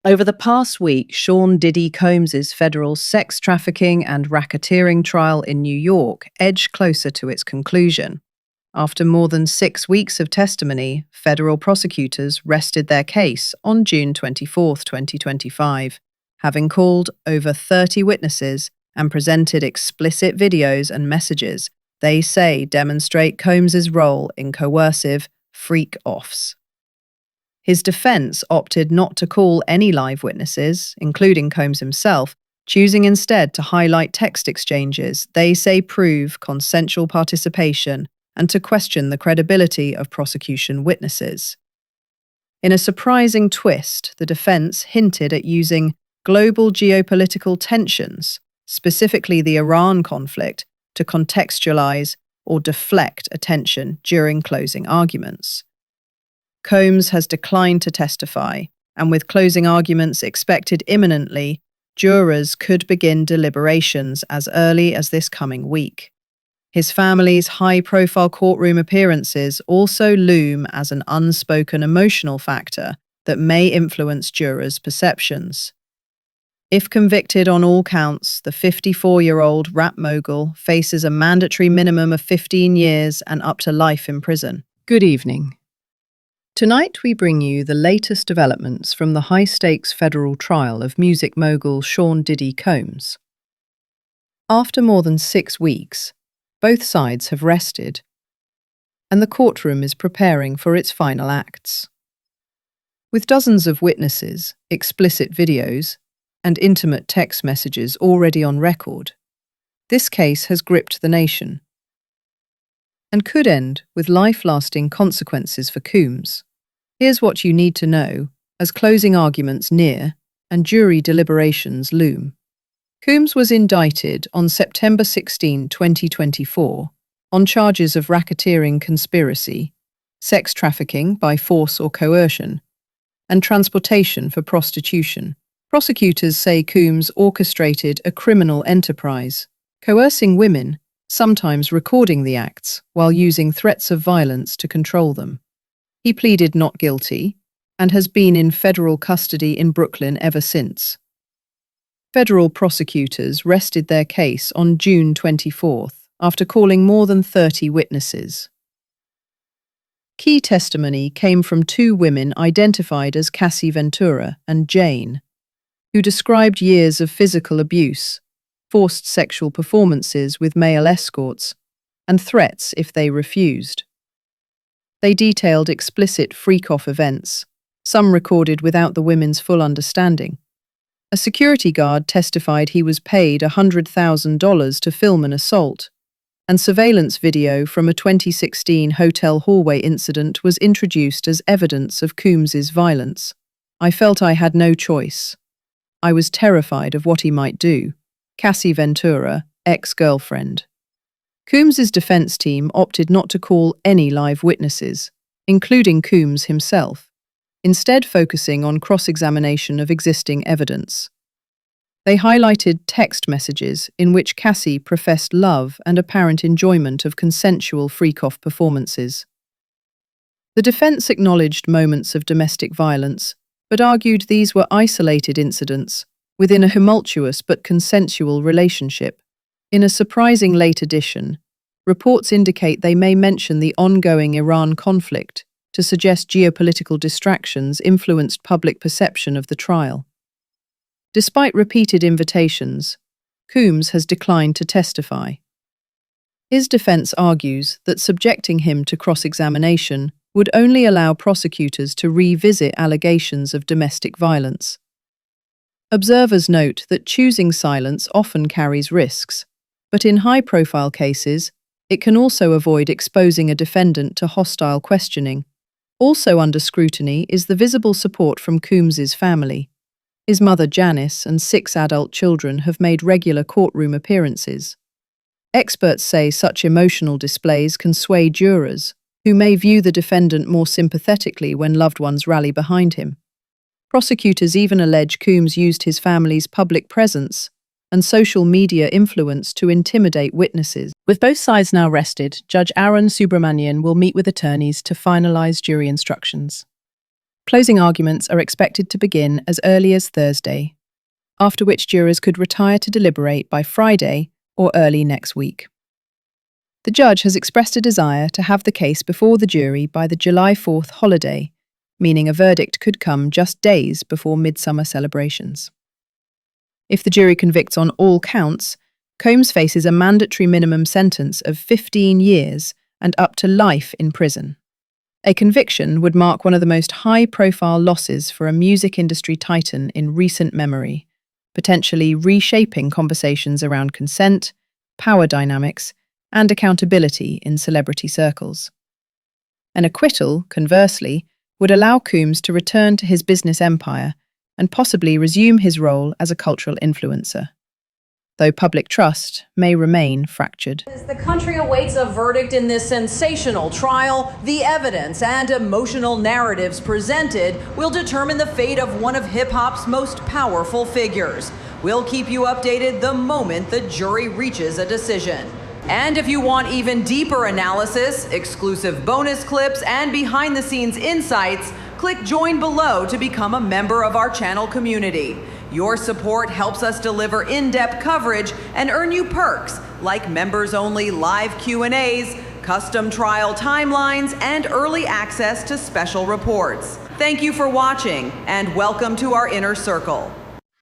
Over the past week, Sean Diddy Combs's federal sex trafficking and racketeering trial in New York edged closer to its conclusion. After more than 6 weeks of testimony, federal prosecutors rested their case on June 24, 2025, having called over 30 witnesses and presented explicit videos and messages they say demonstrate Combs's role in coercive freak-offs. His defense opted not to call any live witnesses, including Combs himself, choosing instead to highlight text exchanges they say prove consensual participation and to question the credibility of prosecution witnesses. In a surprising twist, the defense hinted at using global geopolitical tensions, specifically the Iran conflict, to contextualize or deflect attention during closing arguments. Combs has declined to testify, and with closing arguments expected imminently, jurors could begin deliberations as early as this coming week. His family's high-profile courtroom appearances also loom as an unspoken emotional factor that may influence jurors' perceptions. If convicted on all counts, the 54-year-old rap mogul faces a mandatory minimum of 15 years and up to life in prison. Good evening. Tonight we bring you the latest developments from the high-stakes federal trial of music mogul Sean Diddy Combs. After more than 6 weeks, both sides have rested, and the courtroom is preparing for its final acts. With dozens of witnesses, explicit videos, and intimate text messages already on record, this case has gripped the nation and could end with life-lasting consequences for Combs. Here's what you need to know as closing arguments near and jury deliberations loom. Combs was indicted on September 16, 2024, on charges of racketeering conspiracy, sex trafficking by force or coercion, and transportation for prostitution. Prosecutors say Combs orchestrated a criminal enterprise, coercing women, sometimes recording the acts while using threats of violence to control them. He pleaded not guilty and has been in federal custody in Brooklyn ever since. Federal prosecutors rested their case on June 24th after calling more than 30 witnesses. Key testimony came from 2 women identified as Cassie Ventura and Jane, who described years of physical abuse, forced sexual performances with male escorts, and threats if they refused. They detailed explicit freak-off events, some recorded without the women's full understanding. A security guard testified he was paid $100,000 to film an assault, and surveillance video from a 2016 hotel hallway incident was introduced as evidence of Combs's violence. "I felt I had no choice. I was terrified of what he might do." Cassie Ventura, ex-girlfriend. Combs's defense team opted not to call any live witnesses, including Combs himself, instead focusing on cross-examination of existing evidence. They highlighted text messages in which Cassie professed love and apparent enjoyment of consensual freak-off performances. The defense acknowledged moments of domestic violence, but argued these were isolated incidents within a tumultuous but consensual relationship. In a surprising late addition, reports indicate they may mention the ongoing Iran conflict to suggest geopolitical distractions influenced public perception of the trial. Despite repeated invitations, Combs has declined to testify. His defense argues that subjecting him to cross-examination would only allow prosecutors to revisit allegations of domestic violence. Observers note that choosing silence often carries risks, but in high-profile cases, it can also avoid exposing a defendant to hostile questioning. Also under scrutiny is the visible support from Combs's family. His mother Janice and 6 adult children have made regular courtroom appearances. Experts say such emotional displays can sway jurors, who may view the defendant more sympathetically when loved ones rally behind him. Prosecutors even allege Combs used his family's public presence and social media influence to intimidate witnesses. With both sides now rested, Judge Aaron Subramanian will meet with attorneys to finalize jury instructions. Closing arguments are expected to begin as early as Thursday, after which jurors could retire to deliberate by Friday or early next week. The judge has expressed a desire to have the case before the jury by the July 4th holiday, meaning a verdict could come just days before midsummer celebrations. If the jury convicts on all counts, Combs faces a mandatory minimum sentence of 15 years and up to life in prison. A conviction would mark one of the most high-profile losses for a music industry titan in recent memory, potentially reshaping conversations around consent, power dynamics, and accountability in celebrity circles. An acquittal, conversely, would allow Combs to return to his business empire and possibly resume his role as a cultural influencer, though public trust may remain fractured. As the country awaits a verdict in this sensational trial, the evidence and emotional narratives presented will determine the fate of one of hip-hop's most powerful figures. We'll keep you updated the moment the jury reaches a decision. And if you want even deeper analysis, exclusive bonus clips, and behind-the-scenes insights, click join below to become a member of our channel community. Your support helps us deliver in-depth coverage and earn you perks like members-only live Q&As, custom trial timelines, and early access to special reports. Thank you for watching, and welcome to our inner circle.